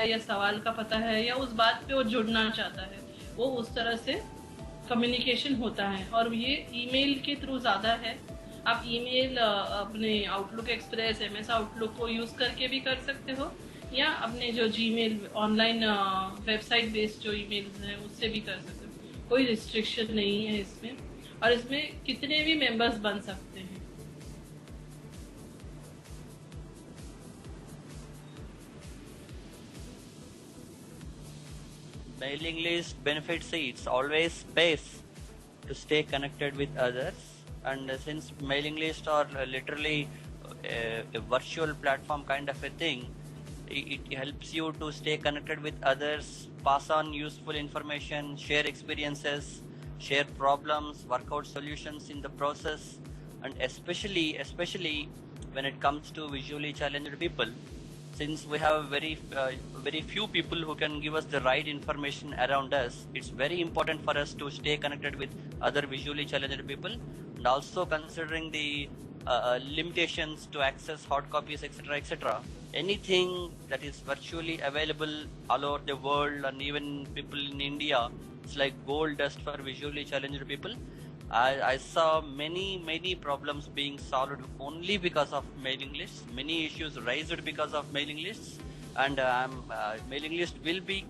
है या सवाल का पता है या उस बात पे वो जुड़ना चाहता है, वो उस तरह से कम्युनिकेशन होता है। और ये ईमेल के थ्रू ज़्यादा है। आप ईमेल अपने आउटलुक एक्सप्रेस, एमएस आउटलुक को यूज़ करके भी कर सकते हो, या अपने जो जीमेल ऑनलाइन वेबसाइट बेस्ड जो ईमेल्स हैं उससे भी कर सकते हो। कोई रिस्ट्रिक्शन नहीं है इसमें, और इसमें कितने भी मेंबर्स बन सकते हैं। Mailing list benefits, it's always space to stay connected with others, and since mailing lists are literally a virtual platform kind of a thing, it helps you to stay connected with others, pass on useful information, share experiences, share problems, work out solutions in the process, and especially when it comes to visually challenged people, since we have very few people who can give us the right information around us, it's very important for us to stay connected with other visually challenged people, and also considering the limitations to access hard copies, etc. Anything that is virtually available all over the world, and even people in India, it's like gold dust for visually challenged people. I saw many problems being solved only because of mailing lists. Many issues raised because of mailing lists, and mailing list will be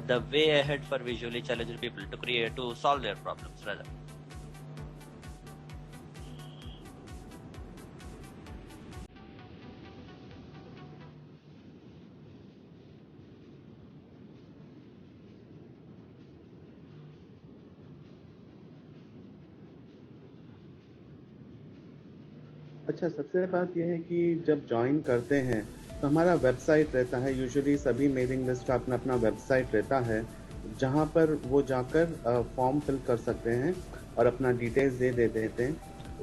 the way ahead for visually challenged people to solve their problems rather. अच्छा, सबसे बात यह है कि जब join करते हैं तो हमारा वेबसाइट रहता है। यूजुअली सभी मेलिंग लिस्ट का अपना अपना वेबसाइट रहता है, जहां पर वो जाकर फॉर्म फिल कर सकते हैं और अपना डिटेल्स दे देते हैं।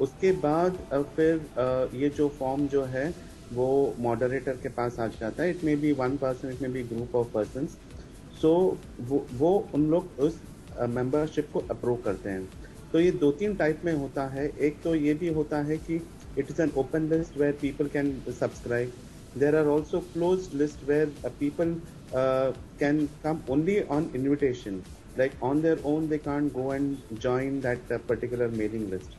उसके बाद फिर ये जो फॉर्म जो है वो मॉडरेटर के पास आ जाता है। It may be one person, it may be group of persons. So वो उन लोग उस मेंबरशिप को अप्रूव करते हैं। तो ये 2-3 टाइप में होता है। एक तो ये भी होता है कि it is an open list where people can subscribe. There are also closed lists where people can come only on invitation, like on their own they can't go and join that particular mailing list.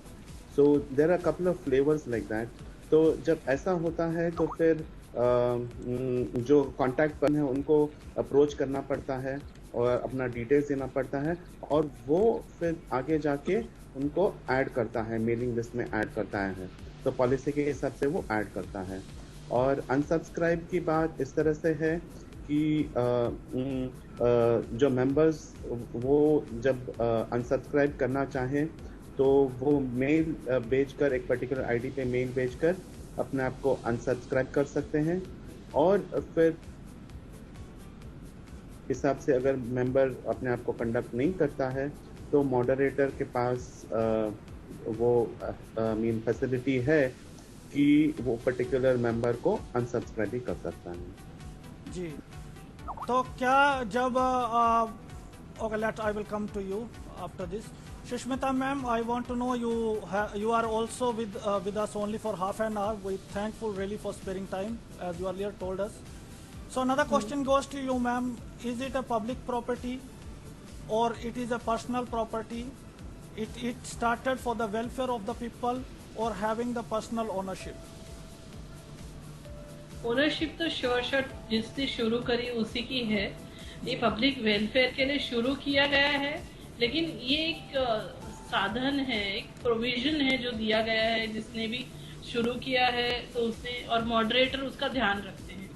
So there are a couple of flavors like that. तो जब ऐसा होता है तो फिर जो contact person है उनको अप्रोच करना पड़ता है और अपना डिटेल्स देना पड़ता है, और वो फिर आगे जाके उनको ऐड करता है, मेलिंग लिस्ट में ऐड करता है। तो पॉलिसी के हिसाब से वो ऐड करता है। और अनसब्सक्राइब की बात इस तरह से है कि जो मेंबर्स वो जब अनसब्सक्राइब करना चाहें तो वो मेल भेजकर, एक पर्टिकुलर आईडी पे मेल भेजकर अपने आप को अनसब्सक्राइब कर सकते हैं। और फिर हिसाब से अगर मेंबर अपने आप को कंडक्ट नहीं करता है तो मॉडरेटर के पास वो मीन फैसिलिटी है कि वो पर्टिकुलर मेंबर को अनसब्सक्राइब भी कर सकता है। जी, तो क्या जब okay, let I will come to you after this. Shushmita ma'am, I want to know you are also with us only for half an hour. We're thankful really for sparing time, as you earlier told us. So another question goes to you, ma'am. Is it a public property or it is a personal property? It started for the welfare of the people or having the personal ownership? Ownership तो sure जिसने शुरू करी उसी की है। ये public welfare के लिए शुरू किया गया है, लेकिन ये एक साधन है, एक प्रोविजन है जो दिया गया है। जिसने भी शुरू किया है तो उसने, और मॉडरेटर उसका ध्यान रखते हैं।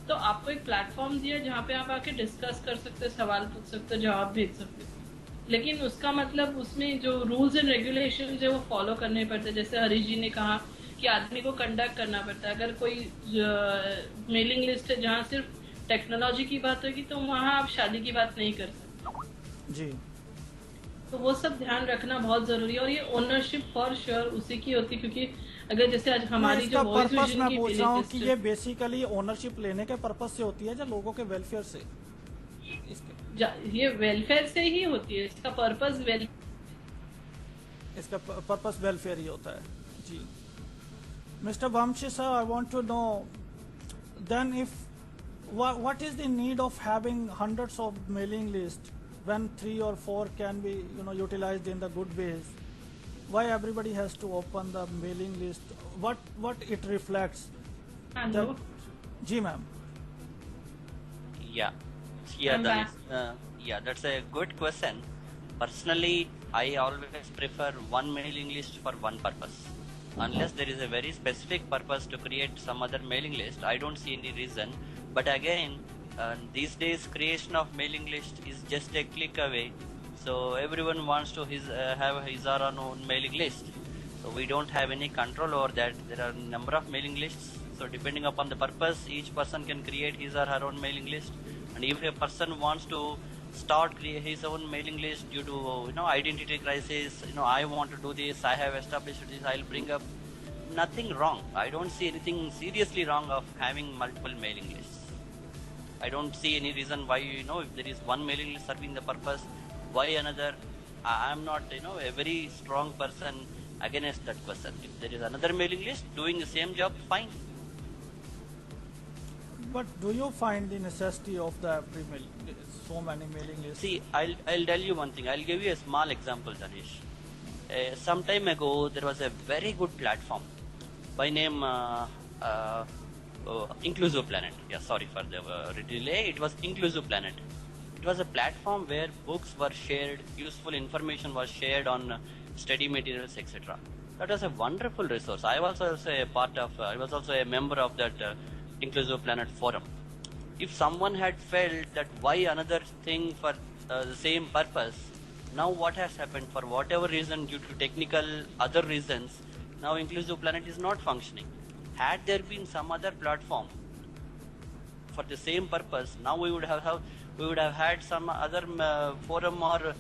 तो आपको एक प्लेटफॉर्म दिया जहाँ पे आप आके डिस्कस कर सकते हो, सवाल पूछ सकते हो, जवाब भेज सकते हो। लेकिन उसका मतलब उसमें जो रूल्स एंड रेगुलेशन है वो फॉलो करने पड़ते हैं। जैसे हरीश जी ने कहा कि आदमी को कंडक्ट करना पड़ता है। अगर कोई मेलिंग लिस्ट है जहाँ सिर्फ टेक्नोलॉजी की बात होगी तो वहाँ आप शादी की बात नहीं कर सकते जी। तो वो सब ध्यान रखना बहुत जरूरी है। और ये ओनरशिप फॉर श्योर उसी की होती है, क्योंकि अगर जैसे आज हमारी जो वॉइस विजन मैं पूछ रहा हूँ कि ये बेसिकली ओनरशिप लेने के पर्पज से होती है या लोगों के वेलफेयर से? ये वेलफेयर से ही होती है। इसका पर्पस वेलफेयर ही होता है। जी। Mister Vanshi sir, I want to know then if what is the need of having hundreds of mailing lists when 3 or 4 can be utilized in the good ways? Why everybody has to open the mailing list? What it reflects? Hello. Ji ma'am. Yeah, yeah, I'm that back. is, yeah, that's a good question. Personally, I always prefer one mailing list for one purpose. Unless there is a very specific purpose to create some other mailing list, I don't see any reason. But again, these days creation of mailing list is just a click away. So everyone wants to have his or her own mailing list. So we don't have any control over that. There are a number of mailing lists. So depending upon the purpose, each person can create his or her own mailing list. And if a person wants to start create his own mailing list due to identity crisis, I want to do this, I have established this, I'll bring up, nothing wrong. I don't see anything seriously wrong of having multiple mailing lists. I don't see any reason why if there is one mailing list serving the purpose, why another. I'm not a very strong person against that person. If there is another mailing list doing the same job, fine. But do you find the necessity of so many mailing lists? See, I'll tell you one thing. I'll give you a small example, Danish. Some time ago, there was a very good platform by name Inclusive Planet. Yeah, sorry for the delay. It was Inclusive Planet. It was a platform where books were shared, useful information was shared on study materials, etc. That was a wonderful resource. I was also a member of that Inclusive Planet forum. If someone had felt that why another thing for the same purpose, now what has happened? For whatever reason, due to technical other reasons, now Inclusive Planet is not functioning. Had there been some other platform for the same purpose, now we would have had some other forum or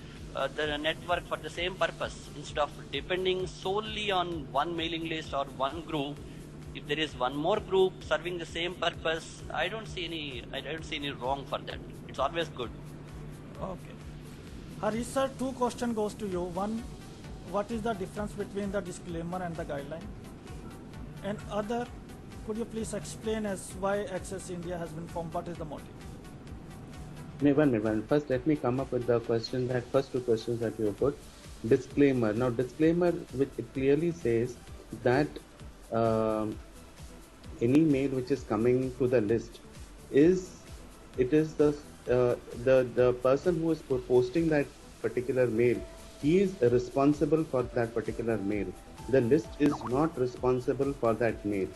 the network for the same purpose. Instead of depending solely on one mailing list or one group, if there is one more group serving the same purpose, I don't see any wrong for that. It's always good. Okay. Harish sir, 2 questions goes to you. One, what is the difference between the disclaimer and the guideline? And other, could you please explain as why Access India has been formed? What is the motive? Nirvan, first let me come up with the question that first 2 questions that you put. Disclaimer. Now, disclaimer, which it clearly says that any mail which is coming to the list is the person who is posting that particular mail. He is responsible for that particular mail. The list is not responsible for that mail.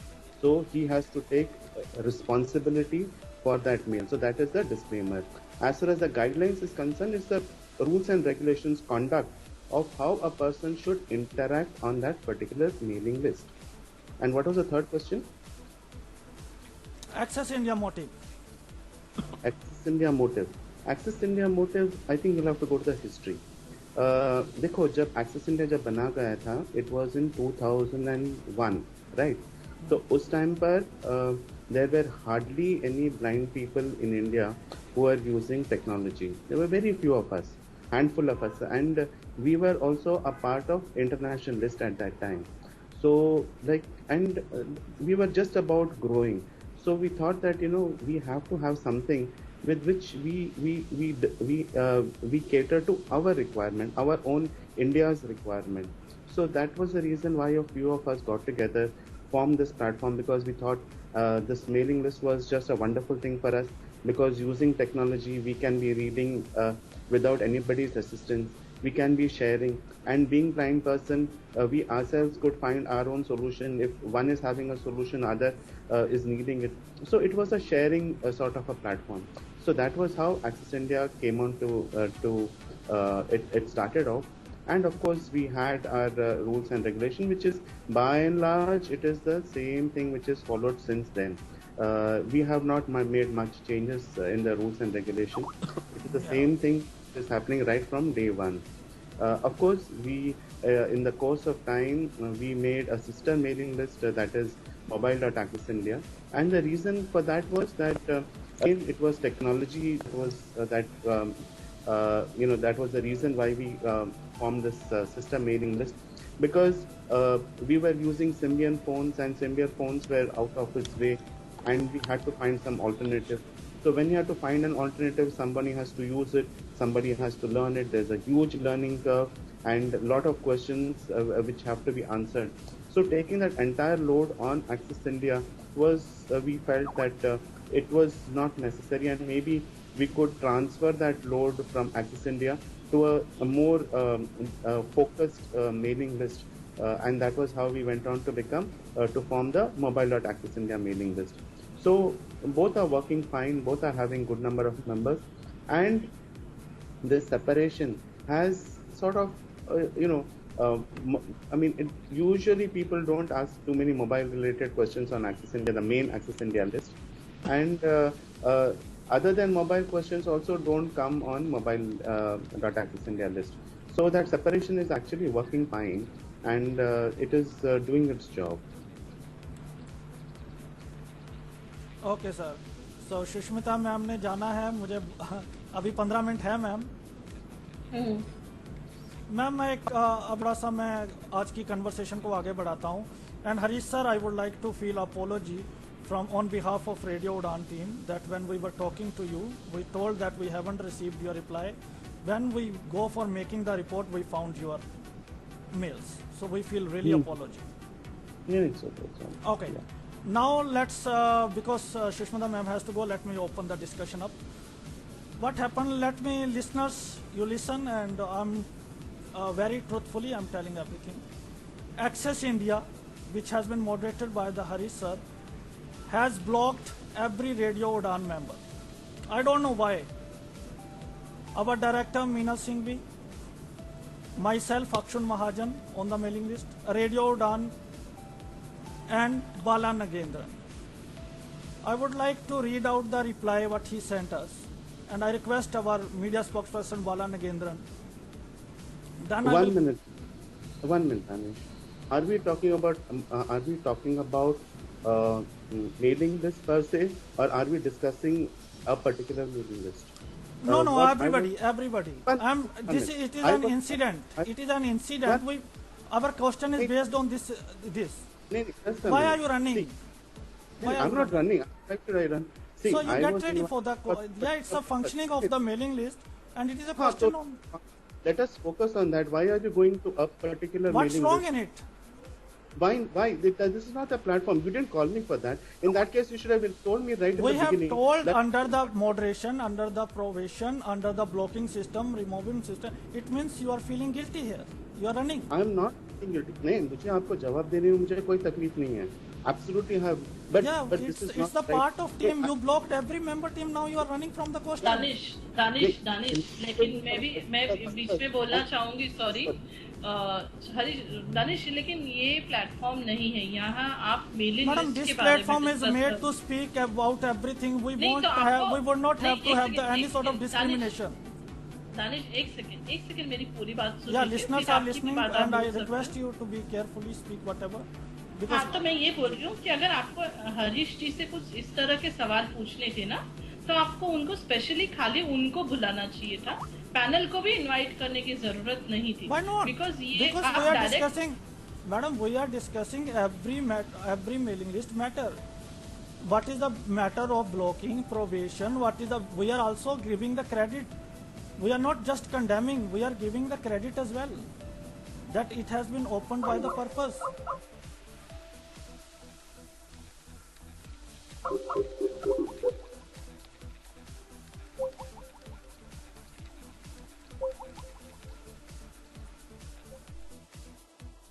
So he has to take responsibility for that mail. So that is the disclaimer. As far as the guidelines is concerned, it's the rules and regulations conduct of how a person should interact on that particular mailing list. And what was the third question? Access India motive. Access India motive. Access India motive, I think you'll have to go to the history. देखो जब Access India जब बना गया था, it was in 2001, right? So उस time पर there were hardly any blind people in India who were using technology. There were very few of us, handful of us, and we were also a part of international list at that time. So we were just about growing. So we thought that we have to have something with which we cater to our requirement, our own India's requirement. So that was the reason why a few of us got together, formed this platform, because we thought this mailing list was just a wonderful thing for us, because using technology we can be reading without anybody's assistance. We can be sharing, and being blind person, we ourselves could find our own solution. If one is having a solution, other is needing it. So it was a sharing sort of a platform. So that was how Access India came on it started off. And of course, we had our rules and regulation, which is by and large, it is the same thing which is followed since then. We have not made much changes in the rules and regulation. It is the same thing is happening right from day one. Of course, we in the course of time we made a sister mailing list that is mobile.access India, and the reason for that was that again it was technology. It was that was the reason why we formed this sister mailing list, because we were using Symbian phones, and Symbian phones were out of its way, and we had to find some alternative. So when you have to find an alternative, somebody has to use it, somebody has to learn it. There's a huge learning curve and a lot of questions which have to be answered. So taking that entire load on Access India was, we felt that it was not necessary, and maybe we could transfer that load from Access India to a more focused mailing list. And that was how we went on to become, to form the Mobile.Access India mailing list. So both are working fine, both are having good number of members, and this separation has sort of, I mean, usually people don't ask too many mobile-related questions on Access India, the main Access India list, and uh, other than mobile questions also don't come on Mobile.Access India list. So that separation is actually working fine, and it is doing its job. Okay sir, so Sushmita ma'am ने जाना है मुझे अभी 15 minute है ma'am. Ma'am मैं एक बड़ा सा मैं आज की कन्वर्सेशन को आगे बढ़ाता हूँ। And Harish sir, I would like to feel apology from on behalf of Radio Udan team that when we were talking to you, we told that we haven't received your reply. When we go for making the report, we found your mails, so we feel really apology. Yeah, it's okay. Okay. Yeah. Now let's because Shushmita ma'am has to go, let me open the discussion up. What happened, let me, listeners, you listen, and I'm very truthfully I'm telling everything. Access India, which has been moderated by the Harish sir, has blocked every Radio Udan member. I don't know why. Our director Meena Singhvi, myself Akshun Mahajan on the mailing list, Radio Udan, and Bala Nagendran. I would like to read out the reply what he sent us, and I request our media spokesperson Bala Nagendran. Then One minute, Anish. Are we talking about mailing list per se, or are we discussing a particular mailing list? No, everybody. It is an incident. It is an incident. Our question is based on this. Why are you running? I'm not running. Actually, I run. See, so you get ready for the. It's a functioning of the mailing list, and it is a question on. Let us focus on that. Why are you going to a particular What's mailing wrong list? in it? Why? This is not a platform. You didn't call me for that. In that case, you should have told me right in the beginning. We have told under the moderation, under the probation, under the blocking system, removing system. It means you are feeling guilty here. You are running. I am not feeling guilty. नहीं, मुझे आपको जवाब देने में मुझे कोई तकलीफ नहीं है. Absolutely have. But this is not it's the part of team. You blocked every member team. Now you are running from the question. Danish, लेकिन मैं बीच में बोलना चाहूंगी, सॉरी हरीश, दानिश, लेकिन ये प्लेटफॉर्म नहीं है। यहाँ आप mailing Madam, this platform is made to speak about everything. We would not have to have any sort of discrimination. Danish, एक सेकंड मेरी पूरी बात सुनिए। Yeah, listeners are listening, and I request you to be carefully speak whatever. हाँ, तो मैं ये बोल रही हूँ कि अगर आपको हरीश जी से कुछ इस तरह के सवाल पूछने थे ना, तो आपको उनको स्पेशली खाली उनको बुलाना चाहिए था, पैनल को भी इनवाइट करने की जरूरत नहीं थी। Why not? Because we are discussing, madam, we are discussing every mailing list matter. What is the matter of blocking, probation? We are also giving the credit. We are not just condemning. We are giving the credit as well. That it has been opened by the purpose.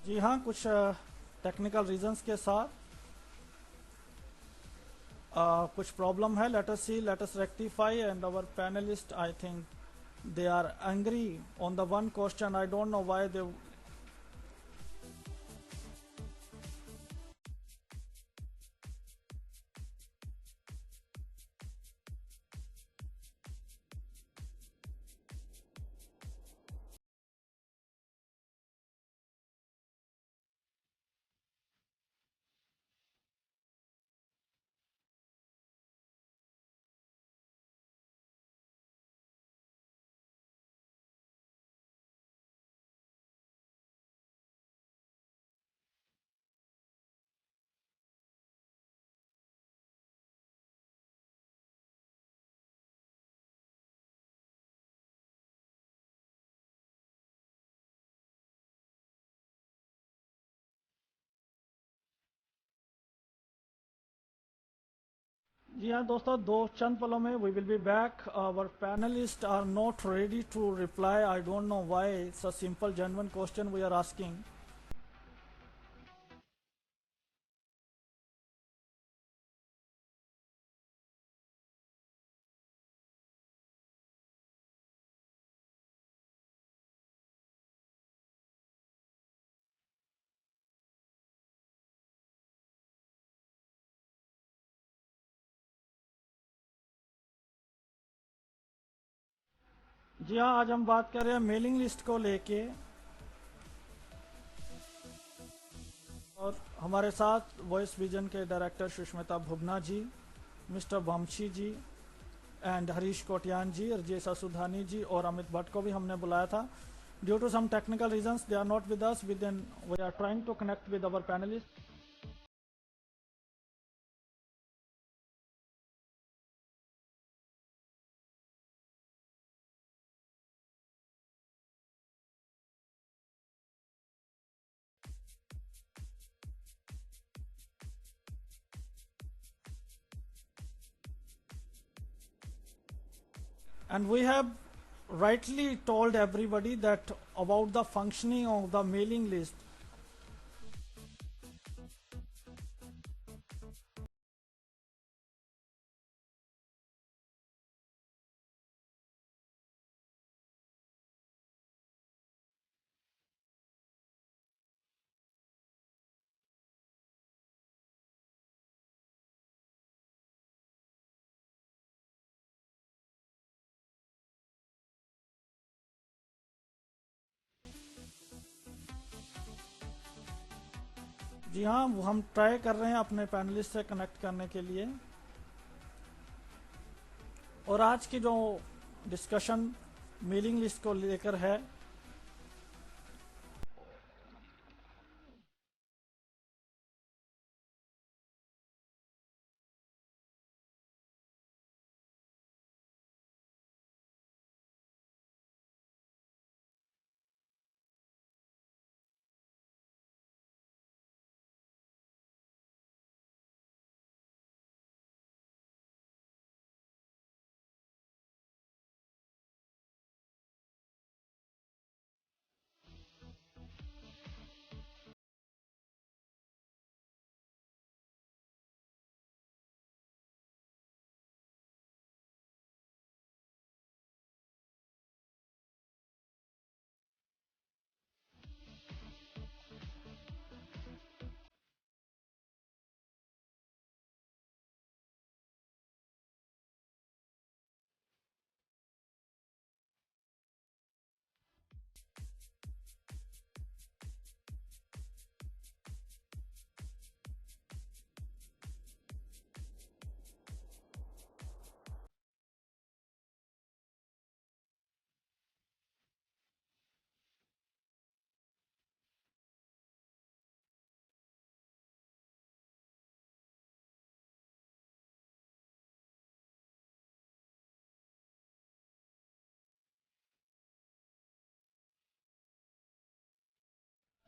जी हाँ, कुछ technical reasons के साथ कुछ problem है. Let us rectify, and our panelist, I think they are angry on the one question. I don't know why they जी हाँ दोस्तों, दो चंद पलों में we will be back. Our panelist are not ready to reply. I don't know why. It's a simple genuine question we are asking. जी हाँ, आज हम बात कर रहे हैं मेलिंग लिस्ट को लेके. और हमारे साथ वॉइस विजन के director Sushmita Bhuvana ji, mister Vamshi ji and Harish Kotian ji, Rajesh Sudhani ji और अमित भट्ट को भी हमने बुलाया था. Due to some technical reasons they are not with us. Within we are trying to connect with our panelist. And we have rightly told everybody that about the functioning of the mailing list. जी हाँ, हम try कर रहे हैं अपने panelist से connect करने के लिए. और आज की जो डिस्कशन मेलिंग लिस्ट को लेकर है,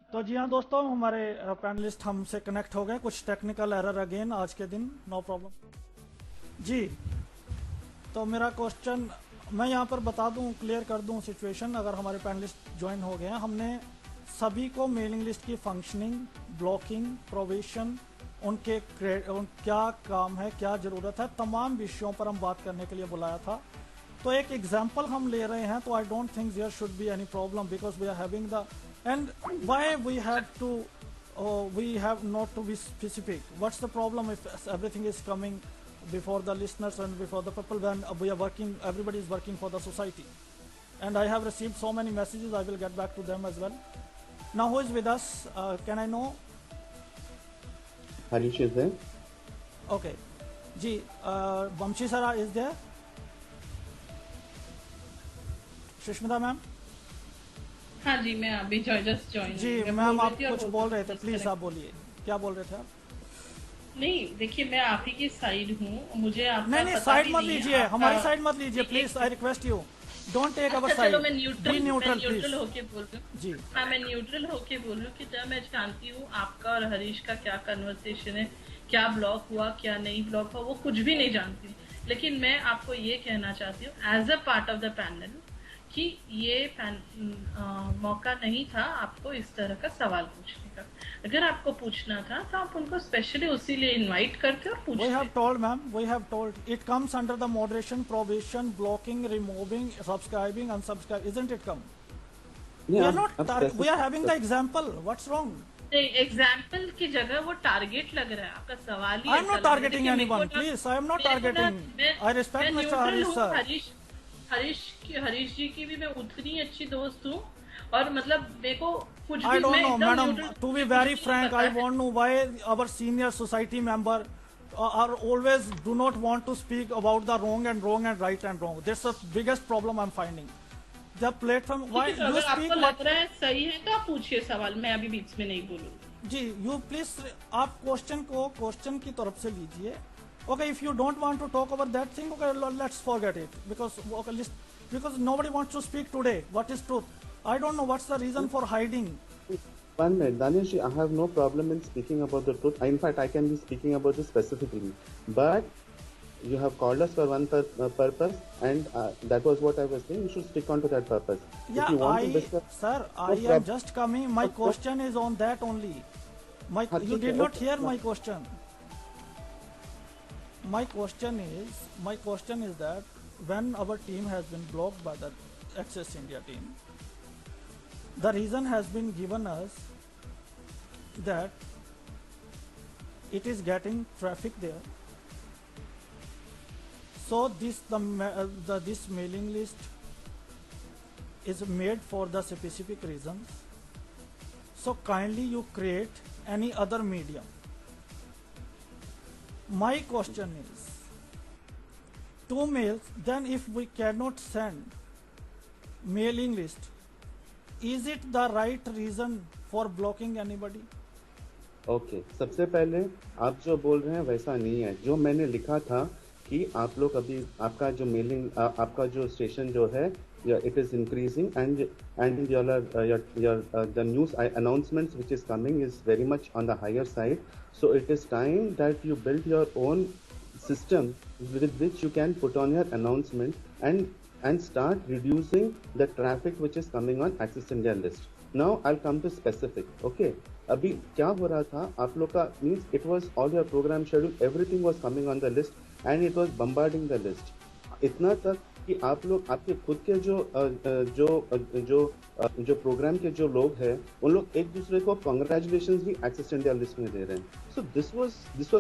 तो जी हाँ दोस्तों, हमारे पैनलिस्ट हमसे कनेक्ट हो गए. कुछ टेक्निकल एरर अगेन आज के दिन. नो प्रॉब्लम जी. तो मेरा क्वेश्चन मैं यहाँ पर बता दूँ, क्लियर कर दूँ सिचुएशन. अगर हमारे पैनलिस्ट ज्वाइन हो गए हैं, हमने सभी को मेलिंग लिस्ट की फंक्शनिंग, ब्लॉकिंग, प्रोविजन, उनके क्या काम है, क्या ज़रूरत है, तमाम विषयों पर हम बात करने के लिए बुलाया था. तो एक एग्जाम्पल हम ले रहे हैं, तो I don't think there should be any problem because we are having the and why we have not to be specific. What's the problem if everything is coming before the listeners and before the people when we are working, everybody is working for the society. And I have received so many messages, I will get back to them as well. Now who is with us? Can I know? Harish is there. Okay. Ji, Vamshi Sara is there? Sushmita ma'am? हाँ जी, मैं अभी just join. जी ma'am, आप कुछ बोल रहे थे, please आप बोलिए. क्या बोल रहे थे आप? नहीं, देखिए मैं आप ही की साइड हूँ, मुझे आपका नहीं साइड मत लीजिए, हमारी साइड मत लीजिए please. I request you, don't take our side. चलो मैं न्यूट्रल होके बोल रही हूँ जी. हाँ, मैं न्यूट्रल होके बोल रही हूँ कि जब मैं जानती हूँ आपका और हरीश का क्या कन्वर्सेशन है, क्या ब्लॉक हुआ क्या नहीं ब्लॉक हुआ वो कुछ भी नहीं जानती। लेकिन मैं आपको ये कहना चाहती हूँ as a part of the panel कि ये मौका नहीं था आपको इस तरह का सवाल पूछने का। अगर आपको पूछना था तो आप उनको स्पेशली उसी लिए इनवाइट करते और We पूछते। have told, ma'am, we have told. It comes under the moderation, prohibition, blocking, removing, subscribing, unsubscribing. Isn't it come? We are not. We are having the example. What's wrong? Example की जगह वो target लग रहा है, आपका सवाल ही I am ऐसा not लग रहा है। targeting देखिए, anyone. मेरे को ना- Please, I am not मेरे को ना- targeting. I respect मैं Mr. न्यूट्रल Harish हूँ। sir. हरीश जी की भी मैं उतनी अच्छी दोस्त हूँ और मतलब मेरे को कुछ I भी don't मैं know, एकदम madam. neutral- To be मुझे very कुछ नहीं frank, पता I है। want to know why our senior society member are always do not want to speak about the wrong and right and wrong. That's the biggest problem I'm finding. The platform. Why ठीक है, तो you अगर speak आपको what? लग रहा है सही है तो आप पूछिए सवाल, मैं अभी बीच में नहीं बोलूंगी। जी, you please आप क्वेश्चन की तरफ से लीजिए. Okay, if you don't want to talk about that thing, okay, let's forget it because nobody wants to speak today. What is truth? I don't know what's the reason for hiding. 1 minute, Danish, I have no problem in speaking about the truth. In fact, I can be speaking about this specifically. But you have called us for one purpose, and that was what I was saying. You should stick on to that purpose. Yeah, if you want to discuss, sir, I am just coming. My question is on that only. You did not hear my question. My question is that when our team has been blocked by the Access India team, the reason has been given us that it is getting traffic there. So this mailing list is made for the specific reasons. So kindly you create any other medium. My question is, 2 mails, then if we cannot send mailing list, is it the right reason for blocking anybody? Okay, सबसे पहले आप जो बोल रहे हैं वैसा नहीं है। जो मैंने लिखा था कि आप लोग अभी आपका जो मेलिंग आपका जो स्टेशन जो है it is increasing and your the news announcements which is coming is very much on the higher side. So it is time that you build your own system with which you can put on your announcement and start reducing the traffic which is coming on Access India list. Now I'll come to specific. Okay, अभी क्या हो रहा था आप लोग का means it was all your program schedule, everything was coming on the list and it was bombarding the list. इतना तक कि आप लोग आपके खुद के जो प्रोग्राम के जो लोग हैं उन लोग एक दूसरे को कांग्रेचुलेशंस भी एक्सेस इंडिया लिस्ट में दे रहे हैं. So this was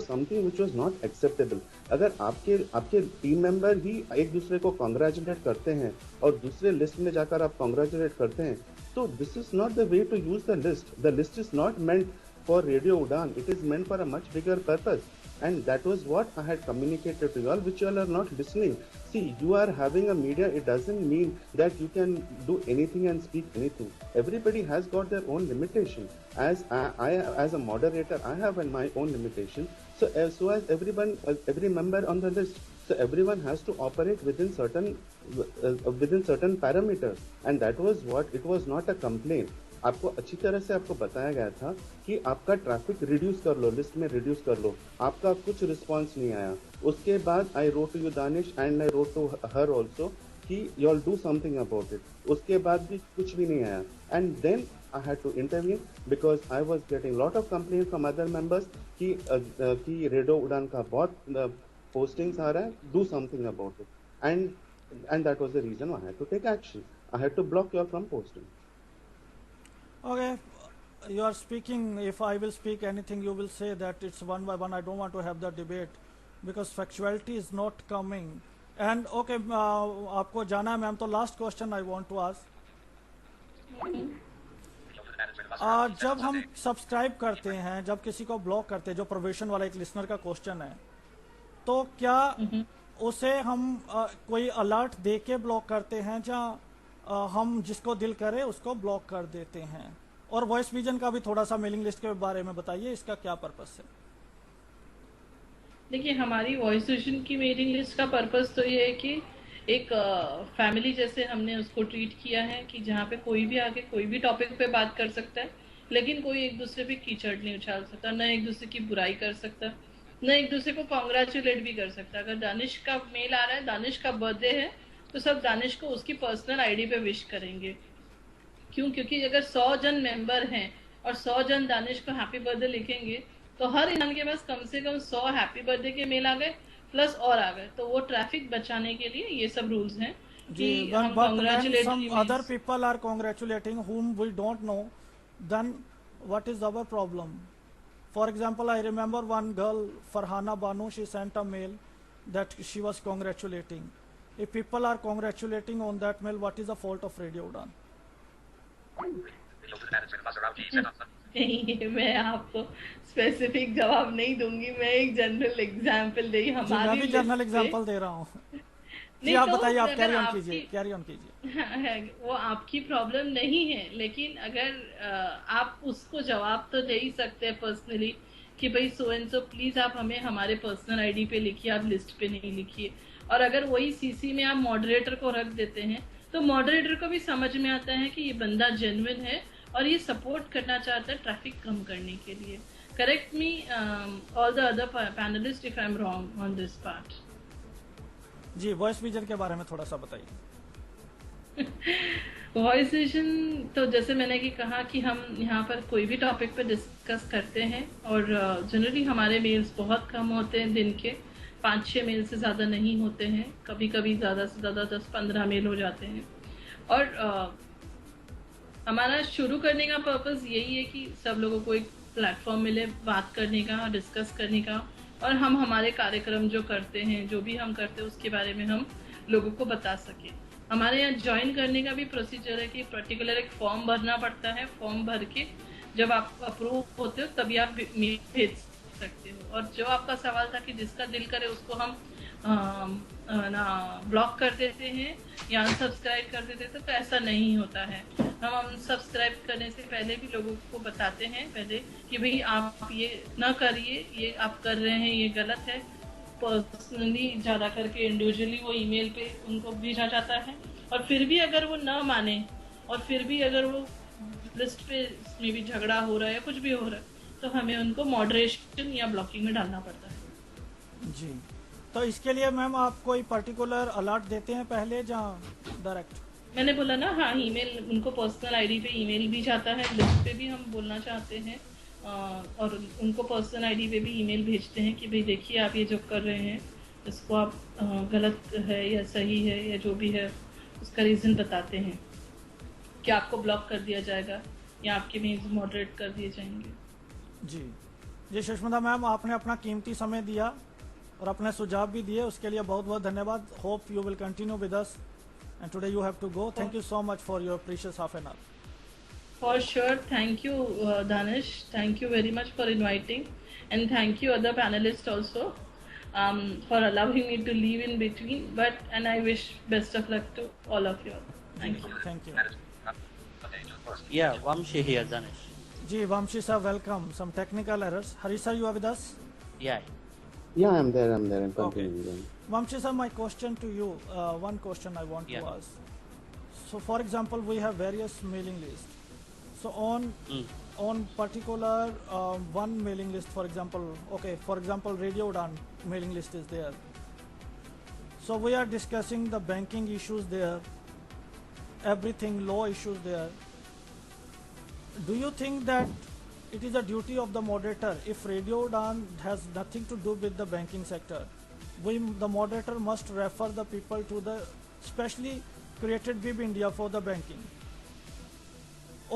something which was not acceptable. अगर आपके टीम मेंबर ही एक दूसरे को कांग्रेचुलेट करते हैं और दूसरे लिस्ट में जाकर आप कांग्रेचुलेट करते हैं, तो this is not the way to use the list. The list is not meant for Radio Udan. It is meant for a much bigger purpose, and that was what I had communicated to you all, which you all are not listening. See, you are having a media, it doesn't mean that you can do anything and speak anything. Everybody has got their own limitation. As I as a moderator, I have my own limitation. So as everyone, every member on the list. So everyone has to operate within certain parameters, and that was what it was not a complaint. आपको अच्छी तरह से आपको बताया गया था कि आपका ट्रैफिक रिड्यूस कर लो, लिस्ट में रिड्यूस कर लो. आपका कुछ रिस्पांस नहीं आया. उसके बाद I wrote to you Danish and I wrote to her also कि you all do something about it. उसके बाद भी कुछ भी नहीं आया. And then I had to intervene because I was getting lot of complaints from other members कि radio उड़ान का बहुत postings आ रहा है, do something about it. And that was the reason why I had to take action. I had to block you all from posting. Okay, you are speaking. If I will speak anything, you will say that it's one by one. I don't want to have the debate because factuality is not coming. And okay, आपको जाना है ma'am, तो last question I want to ask. जब हम subscribe करते हैं, जब किसी को ब्लॉक करते हैं, जो प्रोबेशन वाला एक लिसनर का क्वेश्चन है, तो क्या उसे हम कोई अलर्ट दे के ब्लॉक करते हैं या हम जिसको दिल करे उसको ब्लॉक कर देते हैं? और वॉइस विजन का भी थोड़ा सा मेलिंग लिस्ट के बारे में बताइए, इसका क्या पर्पस है? देखिए, हमारी वॉइस विजन की मेलिंग लिस्ट का पर्पस तो ये है कि एक फैमिली जैसे हमने उसको ट्रीट किया है कि जहाँ पे कोई भी आके कोई भी टॉपिक पे बात कर सकता है, लेकिन कोई एक दूसरे पे कीचड़ नहीं उछाल सकता, न एक दूसरे की बुराई कर सकता. न एक दूसरे को कॉन्ग्रेचुलेट भी कर सकता है। अगर दानिश का मेल आ रहा है, दानिश का बर्थडे है, तो सब दानिश को उसकी पर्सनल आईडी पे विश करेंगे। क्यों? क्योंकि अगर 100 जन मेंबर हैं और 100 जन दानिश को हैप्पी बर्थडे लिखेंगे, तो हर इंसान के पास कम से कम 100 हैप्पी बर्थडे के मेल आ गए प्लस और आ गए। तो वो ट्रैफिक बचाने के लिए ये सब रूल्स हैं कि हम but when congratulate some emails- other people are congratulating whom we don't know, then what is our problem? For example, I remember one girl, Farhana Banu, she sent a mail that she was congratulating. If people are congratulating on that mail, what is the fault of Radio Udan? नहीं, मैं आपको specific जवाब नहीं दूंगी। मैं एक general example दी जी, हमारी मैं भी list जनरल पे। एग्जांपल दे रहा हूँ। जी, नहीं, आप तो बताइए, आप अगर कैरी ऑन आपकी- कीजिए, कैरी ऑन कीजिए। वो आपकी प्रॉब्लम नहीं है, लेकिन अगर आप उसको जवाब तो दे ही सकते हैं पर्सनली कि भाई सो एंड सो प्लीज आप हमें हमारे पर्सनल आईडी पे लिखिए, आप लिस्ट पे नहीं लिखिए। और अगर वही सीसी में आप मॉडरेटर को रख देते हैं, तो मॉडरेटर को भी समझ में आता है कि ये बंदा जेन्युइन है और ये सपोर्ट करना चाहता है ट्रैफिक कम करने के लिए। Correct me all the other panelist if I am wrong on this part. जी, वॉइस विजन के बारे में थोड़ा सा बताइए। वॉइस विजन तो जैसे मैंने कि कहा कि हम यहाँ पर कोई भी टॉपिक पे डिस्कस करते हैं और जनरली हमारे मेल्स बहुत कम होते हैं, दिन के 5-6 मेल से ज़्यादा नहीं होते हैं। कभी कभी ज़्यादा से ज़्यादा 10-15 मेल हो जाते हैं। और हमारा शुरू करने का पर्पस यही है कि सब लोगों को एक प्लेटफॉर्म मिले बात करने का, डिस्कस करने का, और हम हमारे कार्यक्रम जो करते हैं, जो भी हम करते हैं उसके बारे में हम लोगों को बता सके। हमारे यहाँ ज्वाइन करने का भी प्रोसीजर है कि पर्टिकुलर एक फॉर्म भरना पड़ता है। फॉर्म भर के जब आप अप्रूव होते हो तभी आप मेल भेज सकते हो। और जो आपका सवाल था कि जिसका दिल करे उसको हम ना ब्लॉक कर देते हैं या अनसब्सक्राइब कर देते हैं, तो ऐसा नहीं होता है। हम अनसब्सक्राइब करने से पहले भी लोगों को बताते हैं पहले कि भाई आप ये ना करिए, ये आप कर रहे हैं, ये गलत है। पर्सनली ज़्यादा करके इंडिविजुअली वो ईमेल पे उनको भेजा जाता है। और फिर भी अगर वो ना माने और फिर भी अगर वो लिस्ट पे में भी झगड़ा हो रहा है या कुछ भी हो रहा है, तो हमें उनको मॉडरेशन या ब्लॉकिंग में डालना पड़ता है। जी, तो इसके लिए मैम आप कोई पर्टिकुलर अलर्ट देते हैं पहले या डायरेक्ट? मैंने बोला ना, हाँ, ईमेल उनको पर्सनल आईडी पे ईमेल भी जाता है। लिस्ट पे भी हम बोलना चाहते हैं और उनको पर्सनल आईडी पे भी ईमेल भेजते हैं कि भाई देखिए आप ये जो कर रहे हैं इसको आप गलत है या सही है या जो भी है उसका रीज़न बताते हैं कि आपको ब्लॉक कर दिया जाएगा या आपके मेल्स मॉडरेट कर दिए जाएंगे। जी जी, सुष्मिता मैम, आपने अपना कीमती समय दिया और अपने सुझाव भी दिए, उसके लिए बहुत बहुत धन्यवाद। Hope you will continue with us and today you have to go. Thank you so much for your precious half an hour. For sure, thank you, Danish. Thank you very much for inviting, and thank you other panelists also for allowing me to leave in between. And I wish best of luck to all of you. Thank you. Thank you. Yeah, Vamshi here, Danish. जी, Vamshi sir, welcome. Some technical errors. Hari sir, you are with us? Yeah. Yeah, I'm there. I'm Okay. continuing. Vamshi sir, my question to you, one question I want to Yeah. ask. So for example, we have various mailing lists. So on particular one mailing list, for example, okay, for example, Radio Udan mailing list is there. So we are discussing the banking issues there, everything, law issues there. Do you think that it is a duty of the moderator, if Radio Udan has nothing to do with the banking sector, the moderator must refer the people to the specially created Web India for the banking?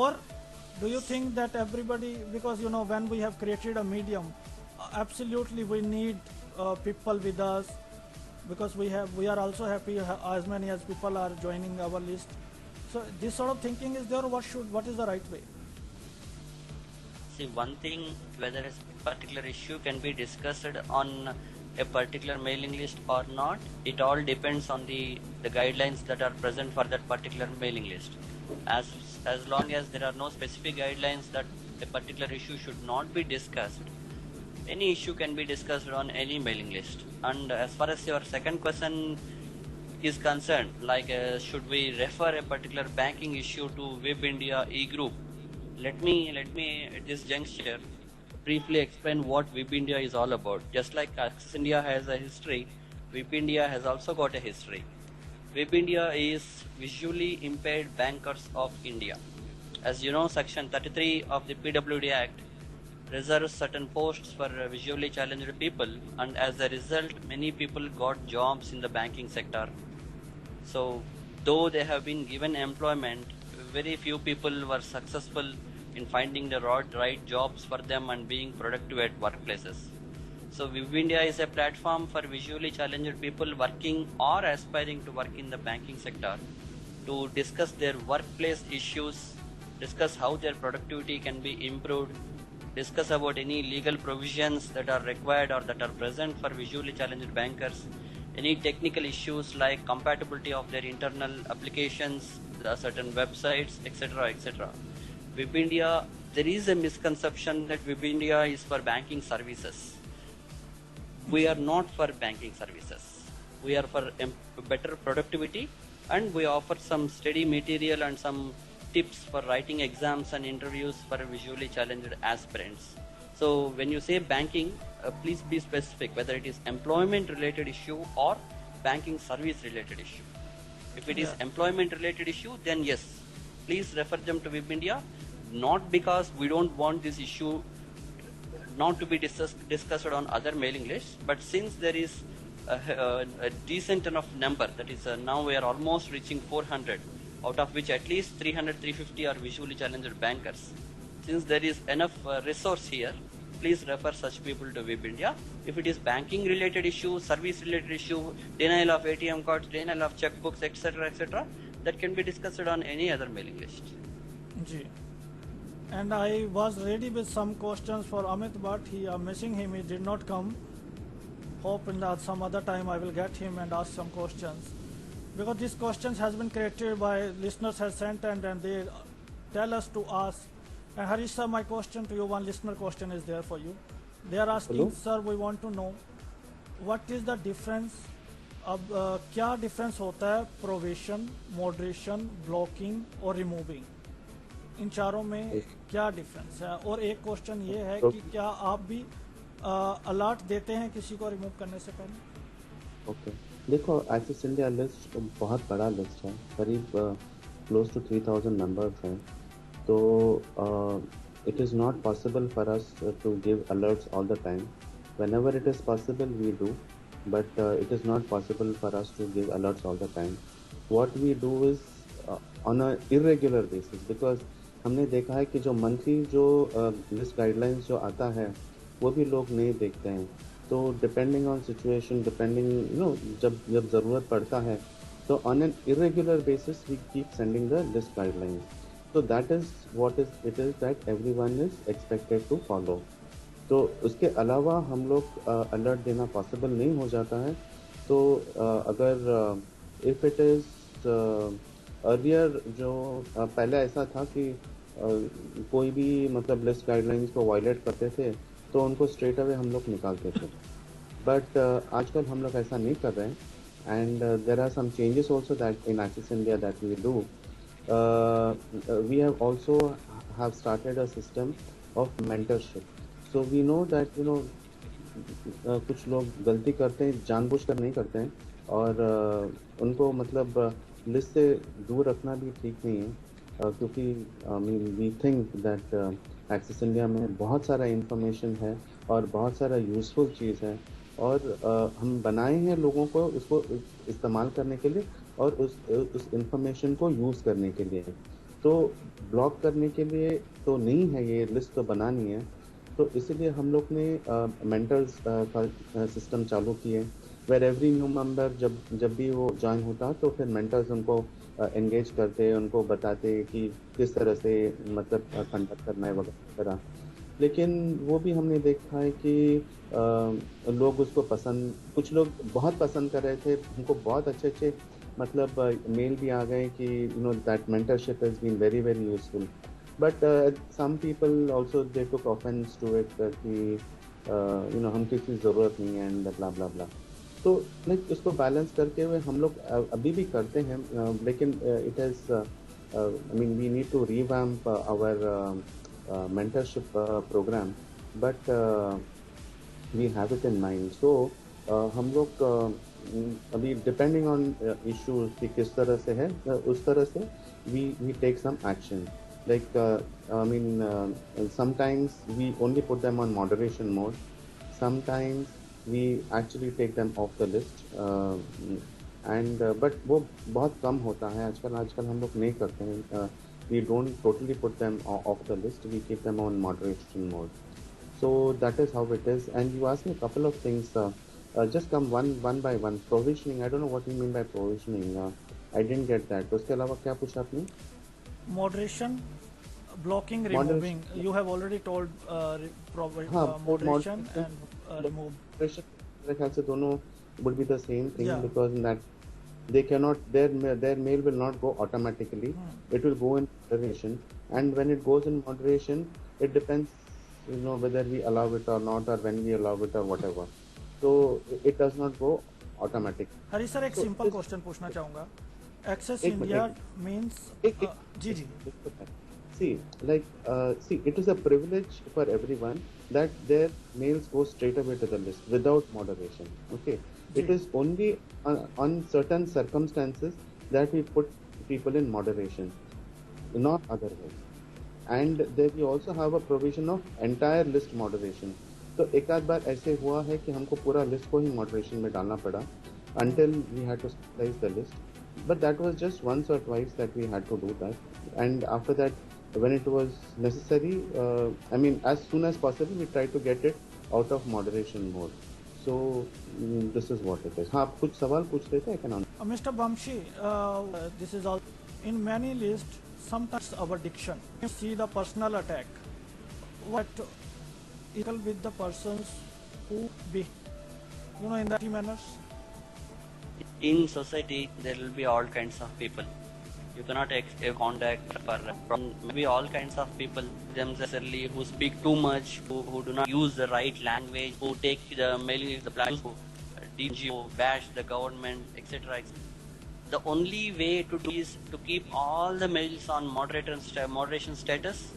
Or do you think that everybody, because you know when we have created a medium, absolutely we need people with us, because we are also happy as many as people are joining our list. So this sort of thinking is there. What is the right way? See, one thing, whether a particular issue can be discussed on a particular mailing list or not, it all depends on the guidelines that are present for that particular mailing list. As long as there are no specific guidelines that a particular issue should not be discussed, any issue can be discussed on any mailing list. And as far as your second question is concerned, like should we refer a particular banking issue to Web India e-group? Let me at this juncture briefly explain what VIP India is all about. Just like Access India has a history, VIP India has also got a history. VIP India is Visually Impaired Bankers of India. As you know, Section 33 of the PWD Act reserves certain posts for visually challenged people, and as a result, many people got jobs in the banking sector. So, though they have been given employment, very few people were successful in finding the right jobs for them and being productive at workplaces. So, VIP India is a platform for visually challenged people working or aspiring to work in the banking sector to discuss their workplace issues, discuss how their productivity can be improved, discuss about any legal provisions that are required or that are present for visually challenged bankers, any technical issues like compatibility of their internal applications, certain websites, etc., etc. VIP India, there is a misconception that VIP India is for banking services. We are not for banking services. We are for better productivity, and we offer some study material and some tips for writing exams and interviews for visually challenged aspirants. So when you say banking, please be specific whether it is employment related issue or banking service related issue. If it is employment related issue, then yes, please refer them to VIP India, not because we don't want this issue not to be discussed on other mailing lists, but since there is a decent enough number, that is now we are almost reaching 400, out of which at least 300-350 are visually challenged bankers. Since there is enough resource here, please refer such people to VIP India. If it is banking related issue, service related issue, denial of ATM cards, denial of checkbooks, etc., that can be discussed on any other mailing list. Ji. And I was ready with some questions for Amit, but I'm missing him. He did not come. Hope in some other time I will get him and ask some questions. Because these questions has been created by listeners has sent and they tell us to ask. And Harish sir, my question to you, one listener question is there for you. They are asking, Hello? sir, we want to know what is the difference, अब क्या difference होता है probation, moderation, blocking और removing? इन चारों में क्या difference है? और एक question ये है कि क्या आप भी अलर्ट देते हैं किसी को रिमूव करने से पहले? ओके, देखो एक्सेस इंडिया लिस्ट बहुत बड़ा लिस्ट है, करीब क्लोज टू 3000 मेंबर्स हैं, तो it is not possible for us to give alerts all the time. Whenever it is possible we do, but it is not possible for us to give alerts all the time. What we do is on a irregular basis, because हमने देखा है कि जो monthly जो list guidelines जो आता है वो भी लोग नहीं देखते हैं, तो डिपेंडिंग ऑन सिचुएशन, डिपेंडिंग जब ज़रूरत पड़ता है तो on an irregular basis we keep sending the list guidelines. So that is what it is that everyone is expected to follow. तो उसके अलावा हम लोग अलर्ट देना पॉसिबल नहीं हो जाता है. तो अगर इफ इट इज अर्लियर, जो पहले ऐसा था कि कोई भी मतलब लिस्ट गाइडलाइंस को वायलेट करते थे तो उनको स्ट्रेट अवे हम लोग निकालते थे, बट आजकल हम लोग ऐसा नहीं कर रहे हैं. And there are some changes also that in access India that we do. We have also have started a system of mentorship. So we know that कुछ लोग गलती करते हैं, जानबूझकर नहीं करते हैं, और उनको मतलब लिस्ट से दूर रखना भी ठीक नहीं है, क्योंकि we think that access India में बहुत सारा इंफॉर्मेशन है और बहुत सारा यूजफुल चीज़ है, और हम बनाए हैं लोगों को उसको इस्तेमाल करने के लिए और उस इंफॉर्मेशन को यूज़ करने के लिए. तो ब्लॉक करने के लिए तो नहीं है, ये लिस्ट तो बनानी है. तो इसलिए हम लोग ने मेंटर्स का सिस्टम चालू किए, वेर एवरी न्यू मेंबर जब भी वो ज्वाइन होता तो फिर मेंटर्स उनको एंगेज करते, उनको बताते कि किस तरह से मतलब कंडक्ट करना है वगैरह. लेकिन वो भी हमने देखा है कि लोग उसको पसंद, कुछ लोग बहुत पसंद कर रहे थे, उनको बहुत अच्छे मतलब मेल भी आ गए कि that mentorship has been very very useful. But some people also they took offence to it कि हम किसी ज़रूरत नहीं है एंड ब्ला ब्ला ब्ला. तो लाइक इसको बैलेंस करके हुए हम लोग अभी भी करते हैं, लेकिन it has I mean we need to revamp our mentorship program but we have it in mind. So हम लोग अभी depending on issues कि किस तरह से है उस तरह से we take some action. Like I mean sometimes we only put them on moderation mode. Sometimes we actually take them off the list. And but वो बहुत कम होता है आजकल आजकल हम लोग नहीं करते हैं. We don't totally put them off the list. We keep them on moderation mode. So that is how it is. And you asked me a couple of things. Just come one by one. Provisioning. I don't know what you mean by provisioning. I didn't get that. उसके अलावा क्या पूछा आपने? Moderation, blocking, Moderation. removing. You have already told हाँ, moderation moderation and remove. Moderation, मेरे ख्याल से दोनों would be the same thing Yeah. because in that they cannot their mail will not go automatically. It will go in moderation, and when it goes in moderation, it depends, whether we allow it or not, or when we allow it or whatever. So it does not go automatic. Hari sir एक So, simple this- question पूछना चाहूँगा. Access एक minute, India एक means एक- जी जी. See, it is a privilege for everyone that their mails go straight away to the list without moderation. Okay, it Ji. is only on certain circumstances that we put people in moderation, not otherwise. And then we also have a provision of entire list moderation. तो एक आध बार ऐसे हुआ है कि हमको पूरा list को ही मॉडरेशन में डालना पड़ा until we had to stabilize the list. But that was just once or twice that we had to do that. And after that, when it was necessary, I mean, as soon as possible, we tried to get it out of moderation mode. So this is what it is. हाँ, आप कुछ सवाल पूछ रहे थे? I can answer. Mr. Bamshi, this is all. In many lists, sometimes our diction. You see the personal attack. What equal with the persons who be, in the manners. In society, there will be all kinds of people. You cannot contact from maybe all kinds of people themselves who speak too much, who do not use the right language, who take the mailing the plan, who DGO, bash the government, etc. The only way to do is to keep all the mails on moderation status,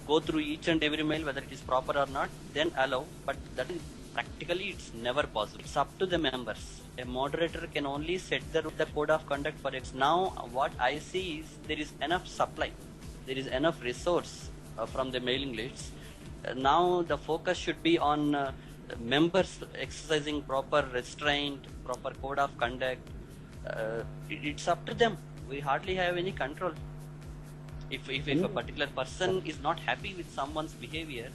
go through each and every mail whether it is proper or not, then allow. But that is practically it's never possible. It's up to the members. A moderator can only set the code of conduct for it. Now what I see is there is enough supply, there is enough resource from the mailing lists. Now the focus should be on members exercising proper restraint, proper code of conduct. It's up to them. We hardly have any control. If a particular person is not happy with someone's behavior,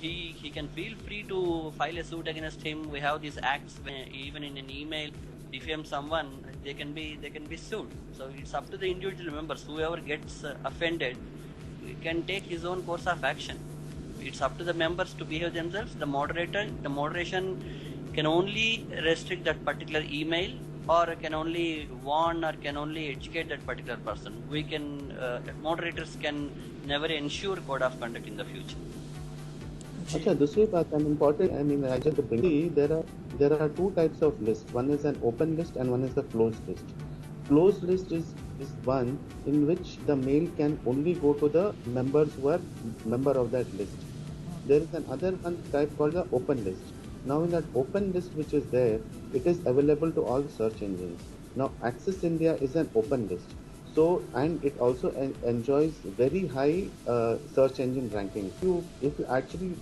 he can feel free to file a suit against him. We have these acts even in an email, defame someone, they can be sued. So it's up to the individual members. Whoever gets offended can take his own course of action. It's up to the members to behave themselves. The moderation can only restrict that particular email, or can only warn, or can only educate that particular person. Moderators can never ensure code of conduct in the future. अच्छा, दूसरी बात important. I mean, I just bring there are two types of lists. One is an open list and one is a closed list. Closed list is one in which the mail can only go to the members who are member of that list. There is another one type called the open list. Now in that open list which is there, it is available to all search engines. Now Access India is an open list. So, and it also enjoys very high search engine ranking. If you actually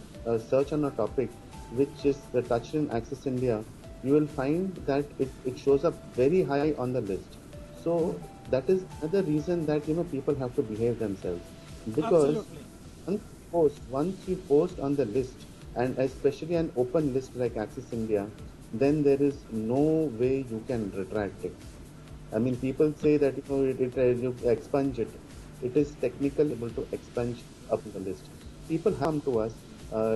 search on a topic which is touched in Access India, you will find that it shows up very high on the list. So that is another reason that people have to behave themselves, because once you post on the list, and especially an open list like Access India, then there is no way you can retract it. I mean, people say that you expunge it. It is technically able to expunge up the list. People come to us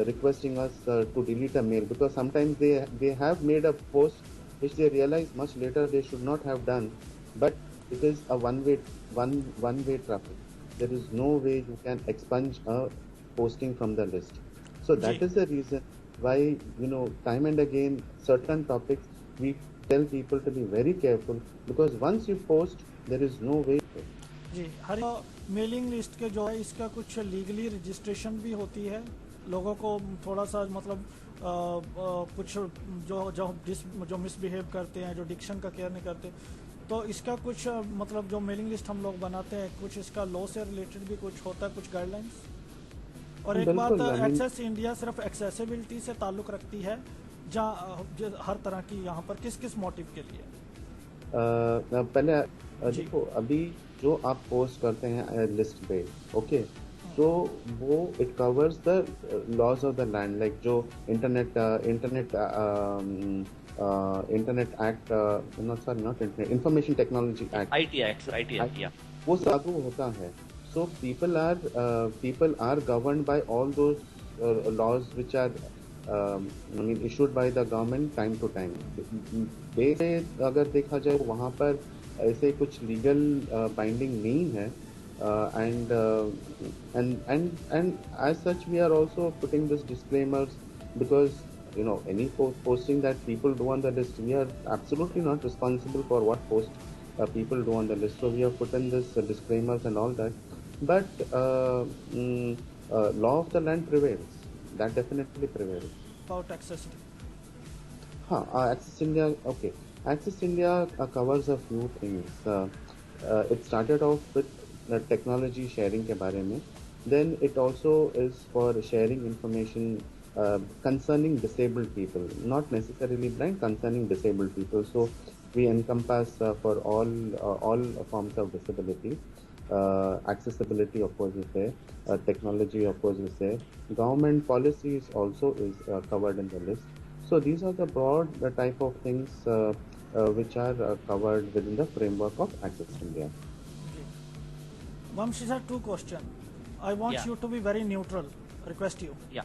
requesting us to delete a mail because sometimes they have made a post which they realize much later they should not have done, but it is a one-way traffic. There is no way you can expunge a posting from the list. So that is the reason why time and again certain topics we tell people to be very careful, because once you post there is no way. जी, हर mailing list के जो है इसका कुछ legally registration भी होती है लोगों को थोड़ा सा मतलब कुछ जो मिसबिहेव करते हैं, जो डिक्शन का केयर नहीं करते, तो इसका कुछ मतलब जो मेलिंग लिस्ट हम लोग बनाते हैं, कुछ इसका लॉ से रिलेटेड भी कुछ होता है, कुछ गाइडलाइंस? और एक बात, एक्सेस इंडिया सिर्फ एक्सेसिबिलिटी से ताल्लुक रखती है जहाँ हर तरह की, यहाँ पर किस किस मोटिव के लिए? पहले देखो, अभी जो आप पोस्ट करते हैं लिस्ट पे, ओके, तो वो it covers the laws of the land, like जो internet act, not internet, information technology act, IT Act, yeah. वो लागू होता है. So people are governed by all those laws which are issued by the government time to time. Base अगर देखा जाए वहाँ पर ऐसे कुछ लीगल बाइंडिंग नहीं है, and as such we are also putting this disclaimers, because any posting that people do on the list, we are absolutely not responsible for what post people do on the list. So we have put in this disclaimers and all that. But law of the land prevails. That definitely prevails. About Access India. Access India. Okay, Access India covers a few things. It started off with technology sharing के बारे में. Then it also is for sharing information concerning disabled people, not necessarily blind, concerning disabled people. So we encompass for all forms of disability. Accessibility of course is there, technology of course is there, government policies also is covered in the list. So these are the broad type of things which are covered within the framework of Access India. Vamshi sir, two questions. I want you to be very neutral. Request you. Yeah.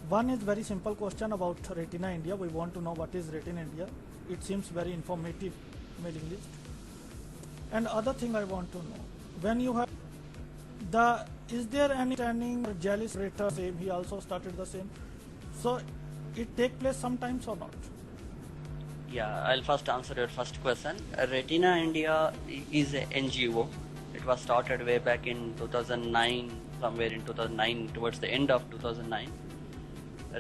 One is very simple question about Retina India. We want to know what is Retina India. It seems very informative mailing list. And other thing I want to know, when you have is there any training or jealous rater same, he also started the same, so it take place sometimes or not? Yeah, I'll first answer your first question. Retina India is a NGO. It was started way back in 2009, somewhere in 2009, towards the end of 2009.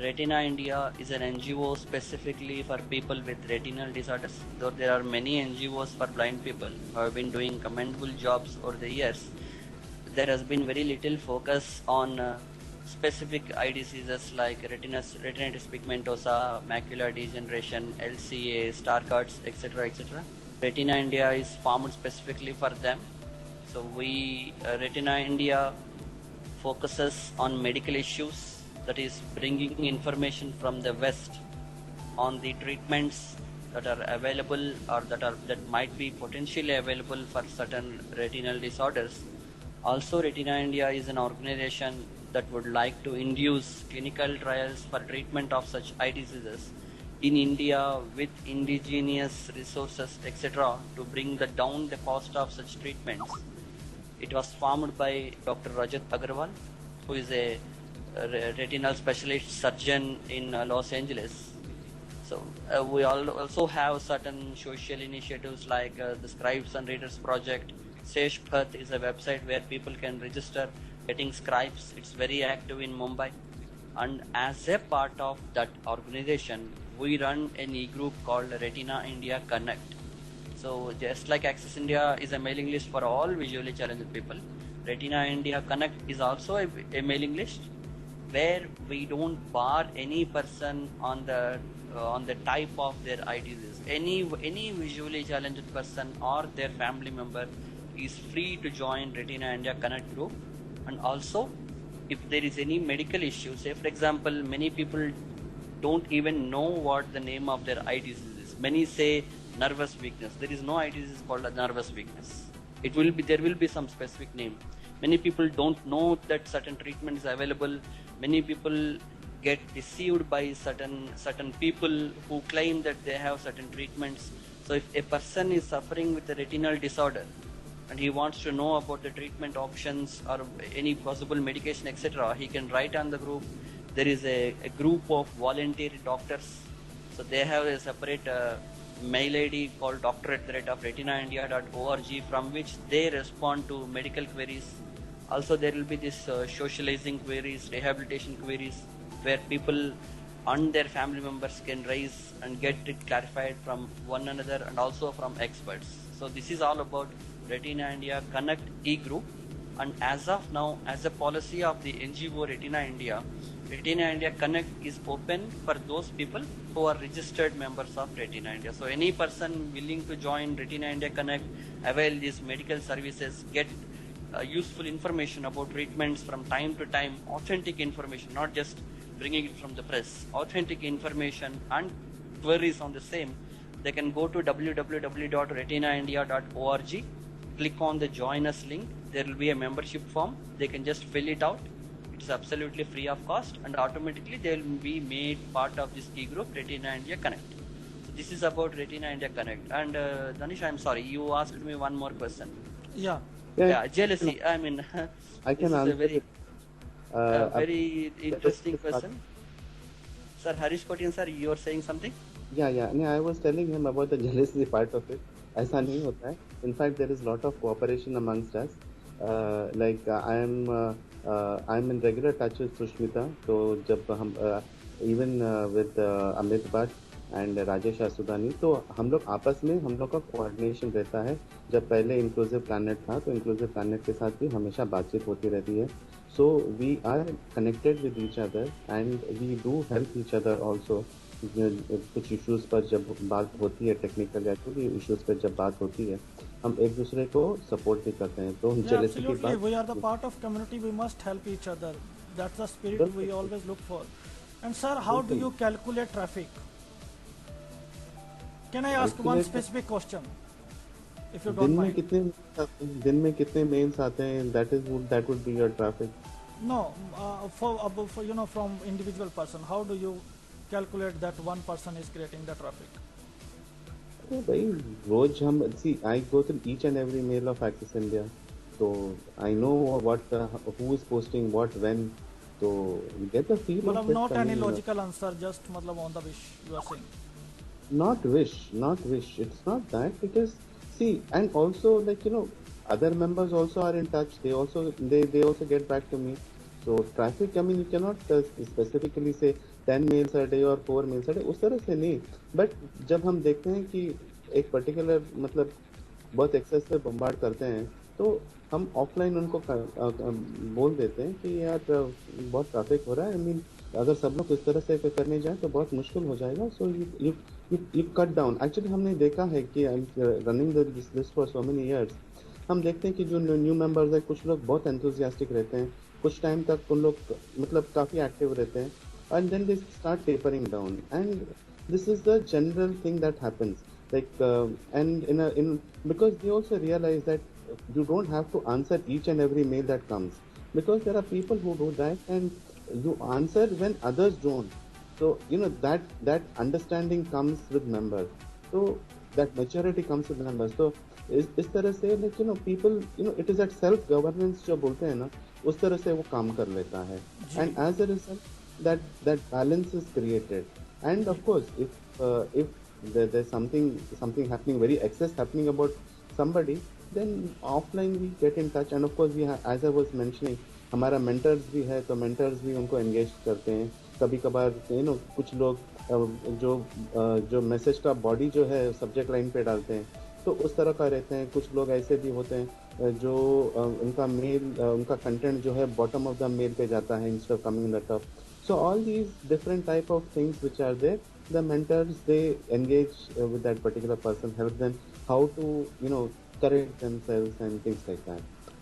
Retina India is an NGO specifically for people with retinal disorders. Though there are many NGOs for blind people who have been doing commendable jobs over the years, there has been very little focus on specific eye diseases like retinitis pigmentosa, macular degeneration, LCA, Stargardt's, etc., etc. Retina India is formed specifically for them. So Retina India focuses on medical issues, that is bringing information from the West on the treatments that are available or that might be potentially available for certain retinal disorders. Also, Retina India is an organization that would like to induce clinical trials for treatment of such eye diseases in India with indigenous resources, etc., to bring down the cost of such treatments. It was formed by Dr. Rajat Agarwal, who is a retinal specialist surgeon in Los Angeles. So we also have certain social initiatives like the Scribes and Readers Project. Seshpath is a website where people can register getting scribes. It's very active in Mumbai. And as a part of that organization, we run an e-group called Retina India Connect. So just like Access India is a mailing list for all visually challenged people, Retina India Connect is also a mailing list where we don't bar any person on the type of their eye disease. Any visually challenged person or their family member is free to join Retina India Connect group. And also, if there is any medical issue, say for example, many people don't even know what the name of their eye disease is. Many say nervous weakness. There is no eye disease called a nervous weakness. There will be some specific name. Many people don't know that certain treatment is available. Many people get deceived by certain people who claim that they have certain treatments. So if a person is suffering with a retinal disorder and he wants to know about the treatment options or any possible medication, etc., he can write on the group. There is a group of volunteer doctors. So they have a separate mail ID called doctor@retinaindia.org, from which they respond to medical queries Also, there will be this socializing queries, rehabilitation queries, where people and their family members can raise and get it clarified from one another and also from experts. So this is all about Retina India Connect e-group. And as of now, as a policy of the NGO Retina India Connect is open for those people who are registered members of Retina India. So any person willing to join Retina India Connect, avail these medical services, get useful information about treatments from time to time, authentic information, not just bringing it from the press, authentic information and queries on the same, they can go to www.retinaindia.org, click on the join us link. There will be a membership form. They can just fill it out. It's absolutely free of cost, and automatically they will be made part of this e-group Retina India Connect. So this is about Retina India Connect. And Danish, I'm sorry, you asked me one more question. Yeah. Yeah, jealousy. I mean, I can this is a answer very interesting question. Sir Harish Kotian sir, you are saying something? Yeah. No, I was telling him about the jealousy part of it. ऐसा नहीं होता है. In fact, there is lot of cooperation amongst us. I'm in regular touch with Sushmita. तो जब हम even with Amit Bhatt and Rajesh Asudani, तो हम लोग आपस में हम लोग का कोऑर्डिनेशन रहता है. जब पहले इंक्लूसिव प्लैनेट था तो इंक्लूसिव प्लैनेट के साथ भी हमेशा बातचीत होती रहती है. So we are connected with each other and we do help each other also. कुछ इश्यूज पर जब बात होती है, टेक्निकल या कोई इश्यूज पर जब बात होती है, हम एक दूसरे को सपोर्ट भी करते हैं. तो जेलसी की बात, we are the part of community, we must help each other. That's the spirit we always look for. And sir, how do you calculate traffic? Can I ask one specific question, if you don't mind? दिन में कितने mails आते हैं? That would be your traffic. No, for from individual person, how do you calculate that one person is creating the traffic? भाई रोज हम I go through each and every mail of Access India, so I know what who is posting what when, so we get the feel of it. Not any logical answer, just on the wish you are saying. Not wish. It's not that, because see, and also other members also are in touch. They also get back to me. So traffic, I mean, you cannot specifically say 10 mails a day or 4 mails a day, उस तरह से नहीं. But जब हम देखते हैं कि एक पर्टिकुलर बहुत एक्सेस पे बम्बार्ड करते हैं, तो हम ऑफलाइन उनको बोल देते हैं कि यार बहुत ट्रैफिक हो रहा है. I mean, अगर सब लोग इस तरह से करने जाएं तो बहुत मुश्किल हो जाएगा. So you cut down. Actually हमने देखा है कि I am running this list for so many years. हम देखते हैं कि जो न्यू मेंबर्स है, कुछ लोग बहुत एंथुसियास्टिक रहते हैं, कुछ टाइम तक उन लोग काफी एक्टिव रहते हैं, and then they start tapering down, and this is the general thing that happens, and because they also realize that you don't have to answer each and every mail that comes, because there are people who do that and you answer when others don't. So that understanding comes with members, so that maturity comes with members. So इस तरह से people it is that self governance जो बोलते हैं ना, उस तरह से वो काम कर लेता है. And as a result, that balance is created. And of course, if there's something happening, very excess happening about somebody, then offline we get in touch. And of course we have, as I was mentioning, हमारा mentors भी है, तो mentors भी उनको engage करते हैं. कभी कभार कुछ लोग जो मैसेज का बॉडी जो है सब्जेक्ट लाइन पे डालते हैं, तो उस तरह का रहते हैं. कुछ लोग ऐसे भी होते हैं जो उनका मेल, उनका कंटेंट जो है बॉटम ऑफ द मेल पे जाता है instead of coming in the top. So all these different type of things which are there, the mentors, they engage with that particular person, help them how to correct themselves and things like that.